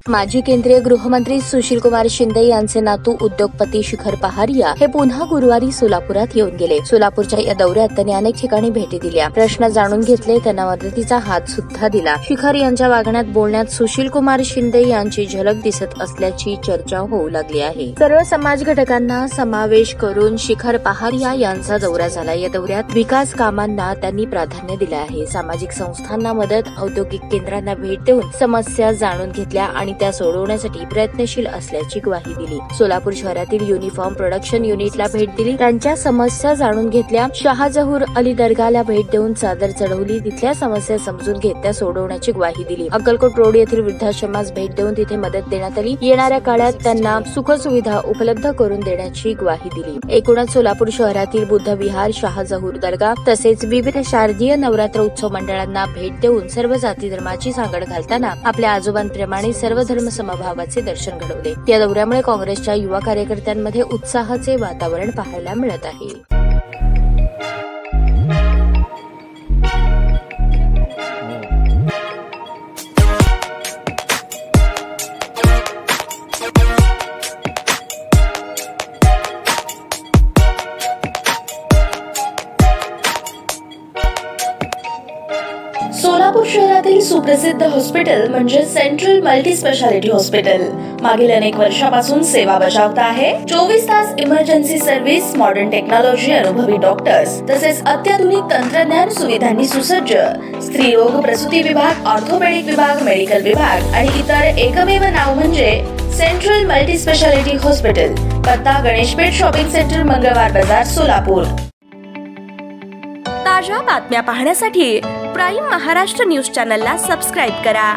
माजी केंद्रीय गृहमंत्री सुशीलकुमार शिंदे यांचे नातू उद्योगपती शिखर पहारिया हे पुन्हा गुरुवारी सोलापुरात येऊन गेले। सोलापूरच्या या दौऱ्यात त्यांनी अनेक ठिकाणी भेटी दिल्या, प्रश्न जाणून घेतले, त्यांना मदतीचा हात सुद्धा दिला। शिखर यांच्या वागण्यात बोलण्यात सुशीलकुमार शिंदे यांची झलक दिसत असल्याची चर्चा होऊ लागली आहे। सर्व समाज घटकांना समावेश करून शिखर पहारिया यांचा दौरा झाला। या दौऱ्यात विकास कामांना त्यांनी प्राधान्य दिले आहे। सामाजिक संस्थांना मदत, औद्योगिक केंद्रांना भेट देऊन समस्या जाणून घेतल्या आणि त्या सोडवण्यासाठी प्रयत्नशील असल्याची ग्वाही दिली। सोलापूर शहरातील युनिफॉर्म प्रोडक्शन युनिटला भेट दिली, त्यांच्या समस्या जाणून घेतल्या। शहाजहूर अली दर्गाला भेट देऊन चादर चढवली, तिथल्या समस्या समजून घेत त्या सोडवण्याची ग्वाही दिली। अक्कलकोट रोड येथील वृद्धाश्रमास भेट देऊन तिथे मदत देण्यात आली। येणाऱ्या काळात त्यांना सुखसुविधा उपलब्ध करून देण्याची ग्वाही दिली। एकूणच सोलापूर शहरातील बुद्ध विहार, शहाजहूर दर्गा तसेच विविध शारदीय नवरात्र उत्सव मंडळांना भेट देऊन सर्व जाती धर्माची सांगड घालताना आपल्या आजोबांप्रमाणे सर्व धर्म समभावाचे दर्शन घडवले। या दौऱ्यामुळे काँग्रेसच्या युवा कार्यकर्त्यांमध्ये उत्साहाचे वातावरण पाहायला मिळत आहे। सोलापूर शहरातील सुप्रसिद्ध हॉस्पिटल म्हणजे सेंट्रल मल्टी स्पेशालिटी हॉस्पिटल मागील अनेक वर्षापासून सेवा बजावत आहे। 24 तास इमर्जन्सी सर्व्हिस, मॉडर्न टेक्नॉलॉजी, अनुभवी डॉक्टर्स तसेच अत्याधुनिक तंत्रज्ञान सुविधांनी सुसज्ज स्त्रीरोग, प्रसूती विभाग, ऑर्थोपेडिक विभाग, मेडिकल विभाग आणि इतर एकमेव नाव म्हणजे सेंट्रल मल्टी स्पेशालिटी हॉस्पिटल। पत्ता गणेशपेठ शॉपिंग सेंटर, मंगळवार बाजार, सोलापूर। ताज्या बातम्या पाहण्यासाठी प्राईम महाराष्ट्र न्यूज चॅनलला सबस्क्राईब करा।